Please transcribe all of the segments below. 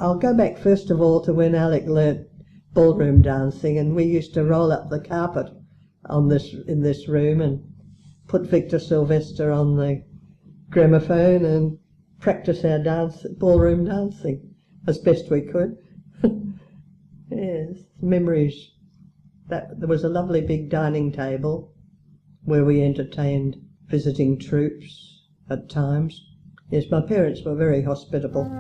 I'll go back first of all to when Alec learnt ballroom dancing, and we used to roll up the carpet in this room and put Victor Sylvester on the gramophone and practice our ballroom dancing as best we could. Yes, memories. That there was a lovely big dining table where we entertained visiting troops at times. Yes, my parents were very hospitable.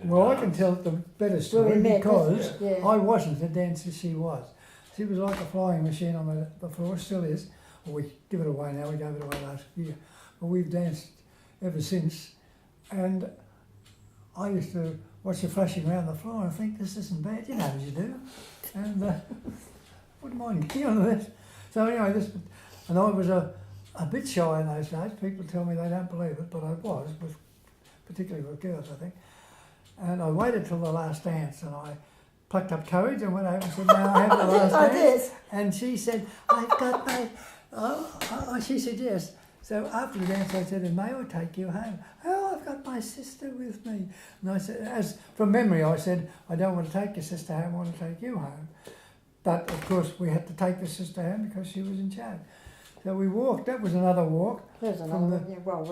Well, I can tell the better story because I wasn't a dancer, she was. She was like a flying machine on the floor, still is. Well, we give it away now, we gave it away last year. But we've danced ever since. And I used to watch her flashing around the floor and think, this isn't bad, you know what you do. And wouldn't mind getting on this. So anyway, and I was a bit shy in those days. People tell me they don't believe it, but I was, particularly with girls, I think. And I waited till the last dance, and I plucked up courage and went over and said, "Now I have the last dance." And she said, "I've got my..." she said yes. So after the dance, I said, "And may I take you home?" "Oh, I've got my sister with me." And I said, as from memory, I said, "I don't want to take your sister home. I want to take you home." But of course, we had to take the sister home because she was in charge. So we walked. That was another walk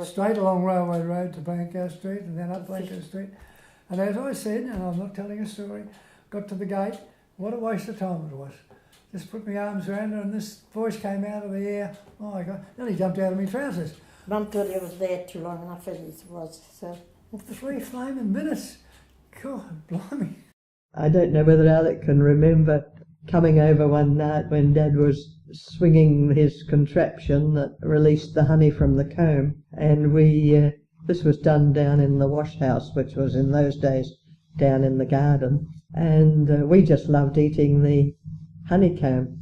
straight along Railway Road to Blanco Street, and then up Blanco Street. And as I said, and I'm not telling a story, got to the gate. What a waste of time it was. Just put my arms around her, and this voice came out of the air. Oh my God! Nearly jumped out of my trousers. Mum thought I was there too long enough as it was. So 3 flaming minutes. God, blimey. I don't know whether Alec can remember coming over one night when Dad was swinging his contraption that released the honey from the comb, and we this was done down in the wash house, which was in those days down in the garden, and we just loved eating the honeycomb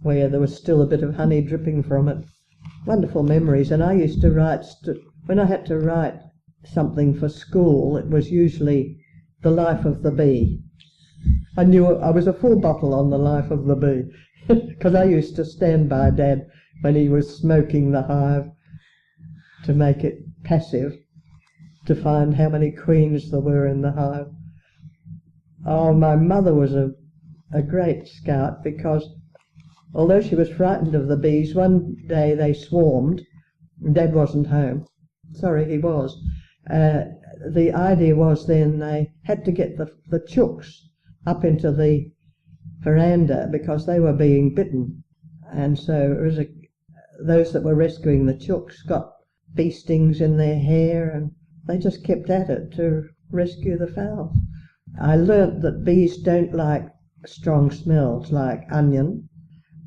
where there was still a bit of honey dripping from it. Wonderful memories. And I used to write, when I had to write something for school, it was usually The Life of the Bee. I knew I was a full bottle on The Life of the Bee, because I used to stand by Dad when he was smoking the hive to make it passive, to find how many queens there were in the hive. Oh, my mother was a great scout, because although she was frightened of the bees, one day they swarmed. Dad wasn't home. Sorry, he was. The idea was then they had to get the chooks up into the veranda because they were being bitten. And so it was those that were rescuing the chooks got bee stings in their hair, and they just kept at it to rescue the fowls. I learnt that bees don't like strong smells like onion,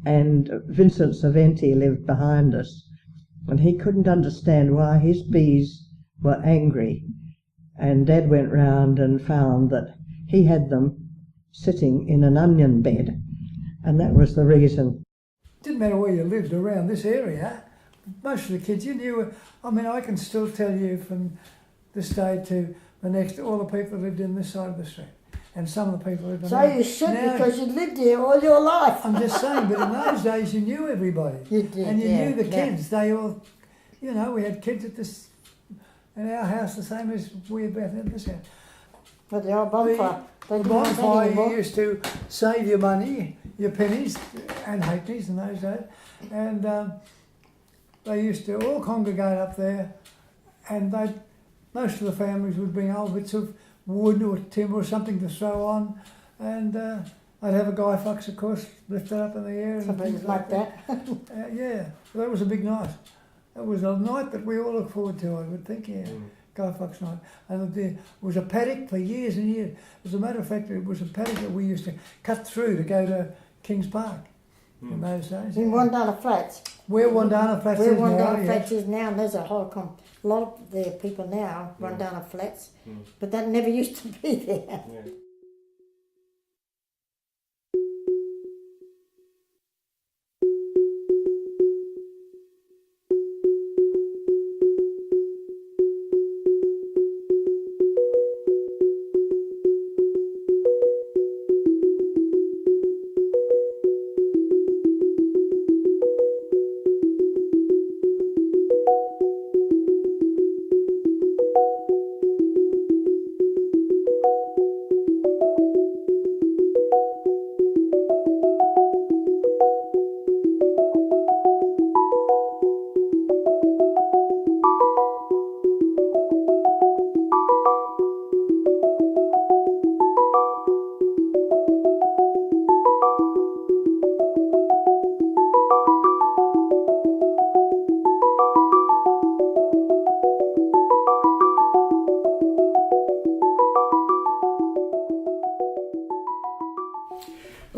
and Vincent Saventi lived behind us, and he couldn't understand why his bees were angry. And Dad went round and found that he had them sitting in an onion bed, and that was the reason. Didn't matter where you lived around this area, most of the kids you knew. I mean, I can still tell you from this day to the next, all the people that lived in this side of the street, and some of the people lived on So that. you should, Now, because you lived here all your life. I'm just saying, but in those days you knew everybody. You did, and you yeah, knew the yeah. kids. They all, you know, we had kids in our house the same as we had at this house. But the old bonfire. They The didn't have that bonfire, you anymore. used to save your money, your pennies and halfpennies in those days, and they used to all congregate up there, and most of the families would bring old bits of wood or timber or something to throw on, and I'd have a guy fox, of course, lift it up in the air. And Something things like that. yeah, that was a big night. It was a night that we all look forward to, I would think, yeah. Guy Fox night. And there was a paddock for years and years. As a matter of fact, it was a paddock that we used to cut through to go to Kings Park in those days. In Wandana Flats. Where Wandana Flats Where is now, Wandana yes. Flats is now, and there's a whole lot of the people now, Wandana Flats, but that never used to be there.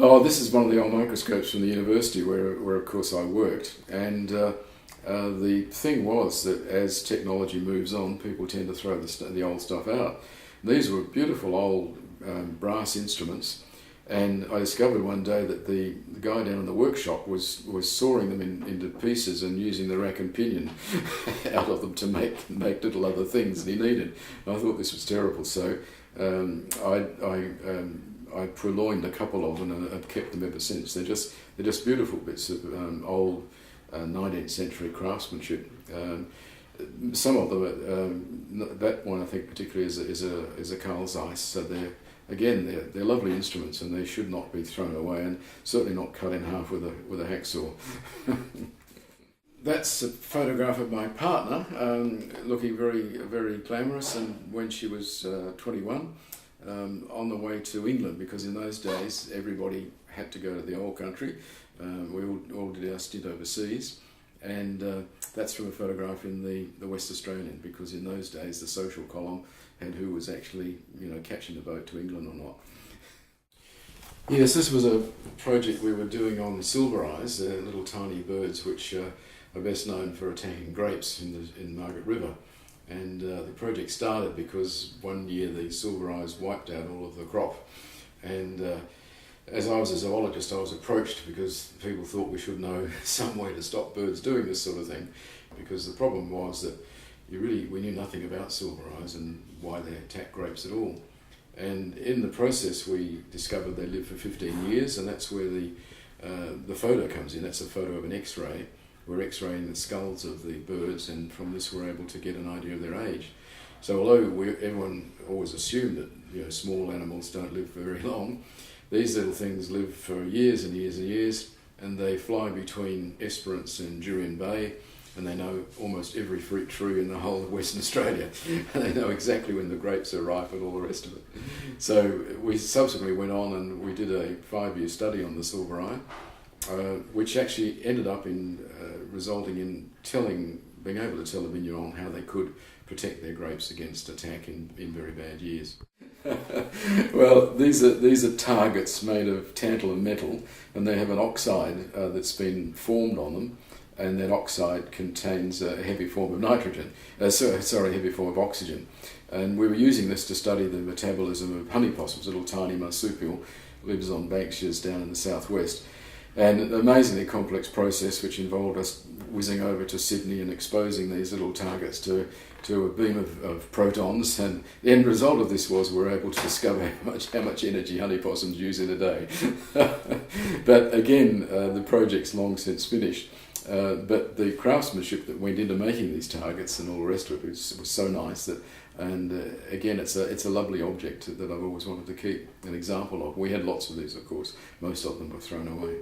Oh, this is one of the old microscopes from the university where of course I worked, and the thing was that as technology moves on, people tend to throw the old stuff out. These were beautiful old brass instruments, and I discovered one day that the guy down in the workshop was sawing them into pieces and using the rack and pinion out of them to make little other things that he needed. And I thought this was terrible, so I purloined a couple of them and I've kept them ever since. They're just beautiful bits of old 19th century craftsmanship. Some of them, that one I think particularly is a Carl Zeiss. So they're lovely instruments and they should not be thrown away, and certainly not cut in half with a hacksaw. That's a photograph of my partner, looking very, very glamorous, and when she was 21. On the way to England, because in those days everybody had to go to the old country. We all did our stint overseas, and that's from a photograph in the West Australian, because in those days the social column had who was actually catching the boat to England or not. Yes, this was a project we were doing on silver eyes, little tiny birds which are best known for attacking grapes in Margaret River. And the project started because one year the silver eyes wiped out all of the crop, and as I was a zoologist I was approached because people thought we should know some way to stop birds doing this sort of thing, because the problem was that we knew nothing about silver eyes and why they attack grapes at all. And in the process we discovered they live for 15 years, and that's where the photo comes in. That's a photo of an X-ray. We're X-raying the skulls of the birds, and from this we're able to get an idea of their age. So although everyone always assumed that small animals don't live very long, these little things live for years and years and years, and they fly between Esperance and Jurien Bay, and they know almost every fruit tree in the whole of Western Australia. And they know exactly when the grapes are ripe and all the rest of it. So we subsequently went on and we did a 5-year study on the silver eye, which actually ended up in resulting in being able to tell the vigneron how they could protect their grapes against attack in very bad years. Well, these are targets made of tantalum metal, and they have an oxide that's been formed on them, and that oxide contains a heavy form of nitrogen, a heavy form of oxygen. And we were using this to study the metabolism of honey possums, little tiny marsupial, lives on Banksias down in the southwest. And an amazingly complex process which involved us whizzing over to Sydney and exposing these little targets to a beam of protons, and the end result of this was we were able to discover how much energy honey possums use in a day. But again, the project's long since finished. But the craftsmanship that went into making these targets and all the rest of it was so nice again, it's a lovely object that I've always wanted to keep an example of. We had lots of these, of course. Most of them were thrown away.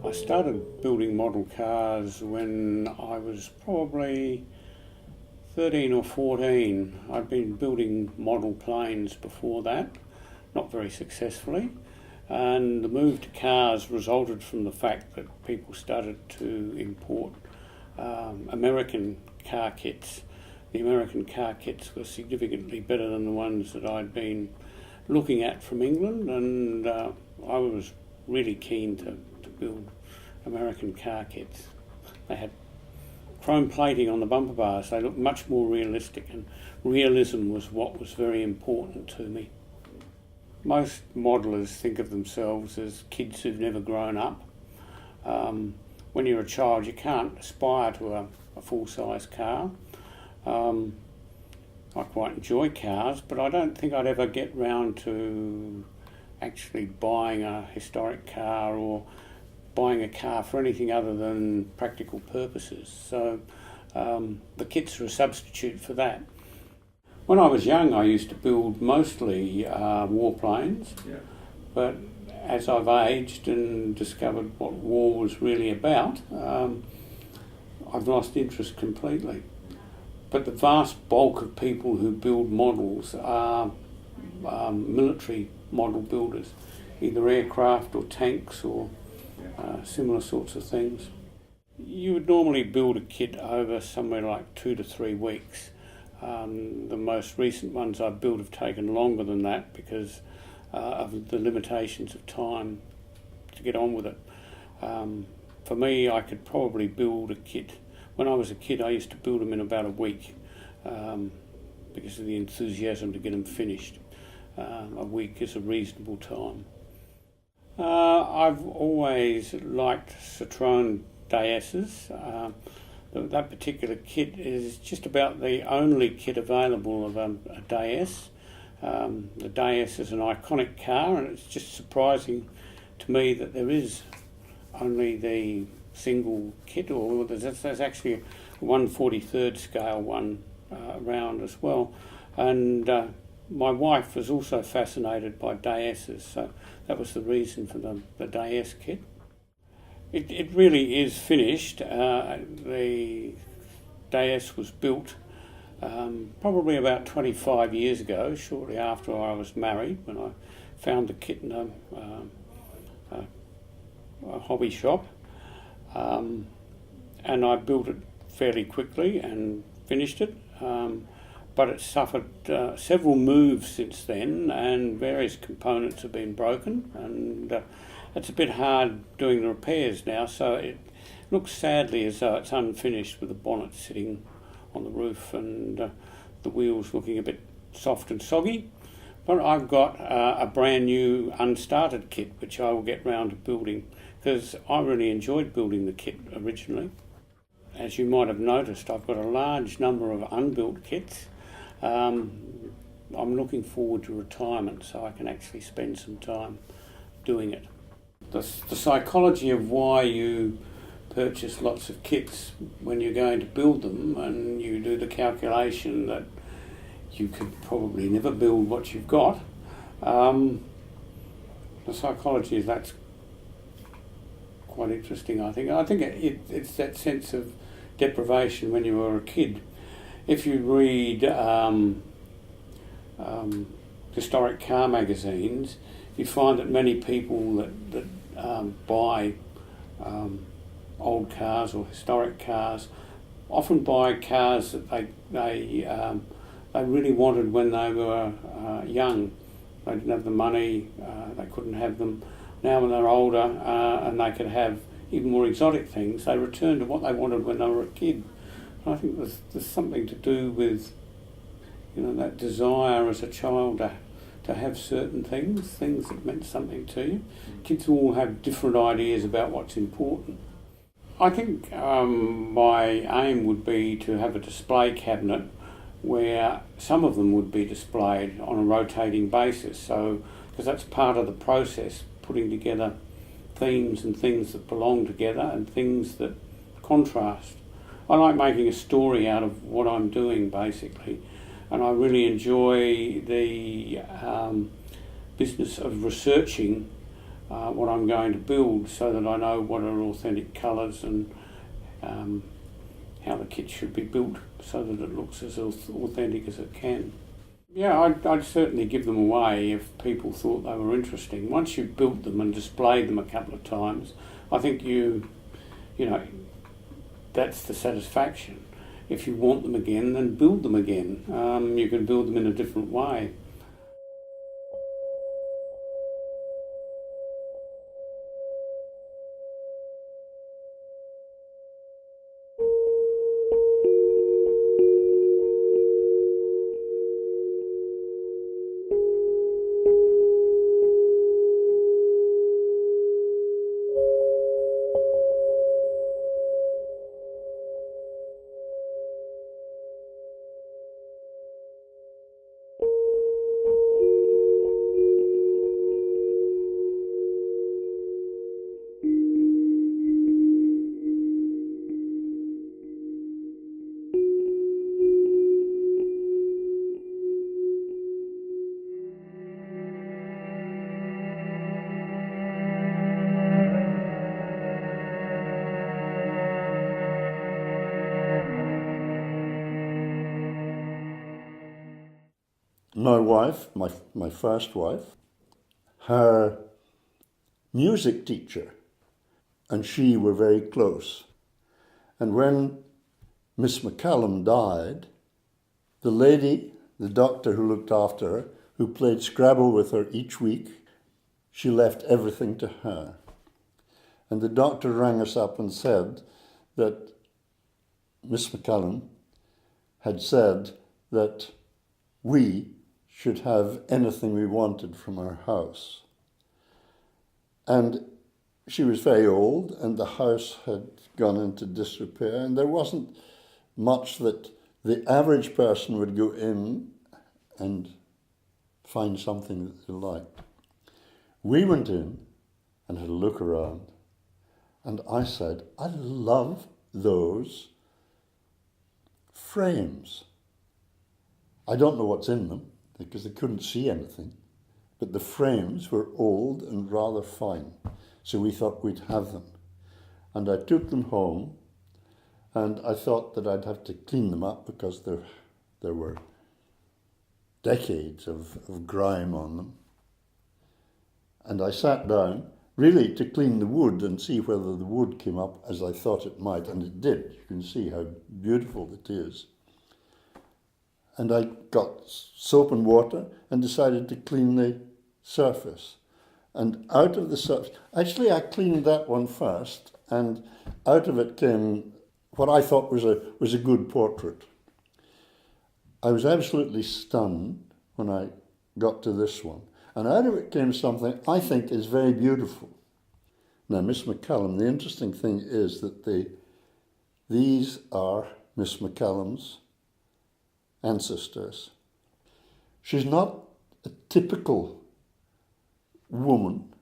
I started building model cars when I was probably 13 or 14. I'd been building model planes before that, not very successfully, and the move to cars resulted from the fact that people started to import American car kits. The American car kits were significantly better than the ones that I'd been looking at from England, and I was really keen to build American car kits. They had chrome plating on the bumper bars. They looked much more realistic, and realism was what was very important to me. Most modelers think of themselves as kids who've never grown up. When you're a child, you can't aspire to a full-size car. I quite enjoy cars, but I don't think I'd ever get round to actually buying a historic car or buying a car for anything other than practical purposes. So the kits are a substitute for that. When I was young, I used to build mostly warplanes, but as I've aged and discovered what war was really about, I've lost interest completely. But the vast bulk of people who build models are military model builders, either aircraft or tanks or similar sorts of things. You would normally build a kit over somewhere like 2 to 3 weeks. The most recent ones I've built have taken longer than that because of the limitations of time to get on with it. For me, I could probably build a kit. When I was a kid, I used to build them in about a week because of the enthusiasm to get them finished. A week is a reasonable time. I've always liked Citroën Daeses. That particular kit is just about the only kit available of a Daes. The Daes is an iconic car, and it's just surprising to me that there is only the single kit, or there's actually a 1/43rd scale one around as well. And my wife was also fascinated by Daeses, so that was the reason for the Daes kit. It really is finished. The Daes was built probably about 25 years ago, shortly after I was married, when I found the kit in a hobby shop. And I built it fairly quickly and finished it. But it suffered several moves since then, and various components have been broken, and it's a bit hard doing the repairs now, so it looks sadly as though it's unfinished, with the bonnet sitting on the roof and the wheels looking a bit soft and soggy. But I've got a brand new unstarted kit which I will get round to building, because I really enjoyed building the kit originally. As you might have noticed, I've got a large number of unbuilt kits. I'm looking forward to retirement so I can actually spend some time doing it. The psychology of why you purchase lots of kits when you're going to build them, and you do the calculation that you could probably never build what you've got. The psychology is that's quite interesting, I think. I think it's that sense of deprivation when you were a kid. If you read historic car magazines, you find that many people that buy old cars or historic cars often buy cars that they really wanted when they were young. They didn't have the money, they couldn't have them. Now when they're older and they could have even more exotic things, they return to what they wanted when they were a kid. I think there's something to do with, that desire as a child to have certain things that meant something to you. Kids all have different ideas about what's important. I think my aim would be to have a display cabinet where some of them would be displayed on a rotating basis, so because that's part of the process, putting together themes and things that belong together and things that contrast. I like making a story out of what I'm doing, basically, and I really enjoy the business of researching what I'm going to build, so that I know what are authentic colours and how the kit should be built so that it looks as authentic as it can. Yeah, I'd certainly give them away if people thought they were interesting. Once you've built them and displayed them a couple of times, I think that's the satisfaction. If you want them again, then build them again. You can build them in a different way. my wife, my first wife, her music teacher and she were very close. And when Miss McCallum died, the lady, the doctor who looked after her, who played Scrabble with her each week, she left everything to her. And the doctor rang us up and said that Miss McCallum had said that we should have anything we wanted from our house. And she was very old, and the house had gone into disrepair, and there wasn't much that the average person would go in and find something that they liked. We went in and had a look around, and I said, I love those frames. I don't know what's in them, because they couldn't see anything, but the frames were old and rather fine, so we thought we'd have them. And I took them home, and I thought that I'd have to clean them up because there were decades of grime on them. And I sat down, really to clean the wood and see whether the wood came up as I thought it might, and it did. You can see how beautiful it is. And I got soap and water and decided to clean the surface. And out of the surface, actually I cleaned that one first, and out of it came what I thought was a good portrait. I was absolutely stunned when I got to this one. And out of it came something I think is very beautiful. Now, Miss McCallum, the interesting thing is that these are Miss McCallum's ancestors. She's not a typical woman.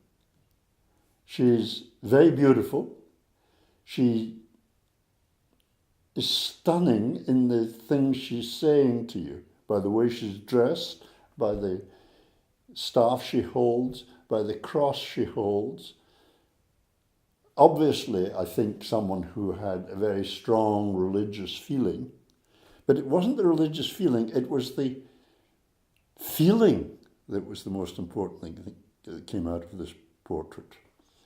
She's very beautiful. She is stunning in the things she's saying to you, by the way she's dressed, by the staff she holds, by the cross she holds. Obviously, I think someone who had a very strong religious feeling, but it wasn't the religious feeling, it was the feeling that was the most important thing that came out of this portrait.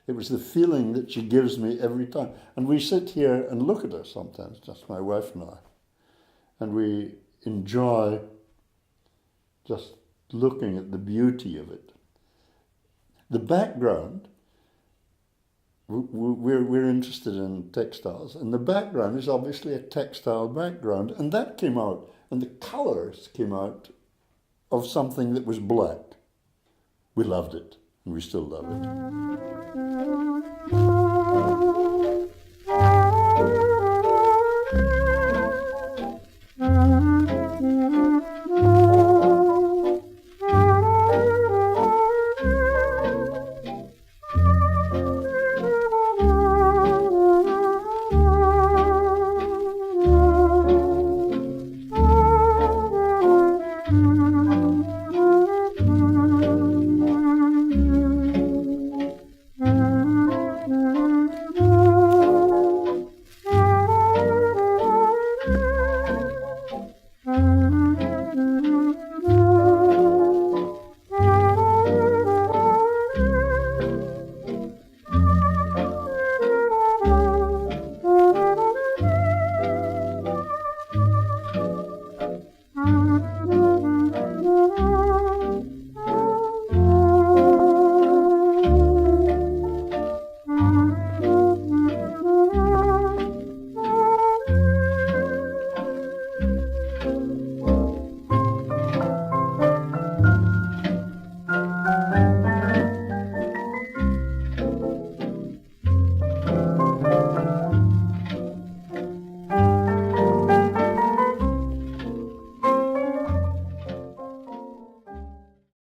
It was the feeling that she gives me every time. And we sit here and look at her sometimes, just my wife and I, and we enjoy just looking at the beauty of it. The background, we're interested in textiles, and the background is obviously a textile background, and that came out, and the colours came out of something that was black. We loved it, and we still love it.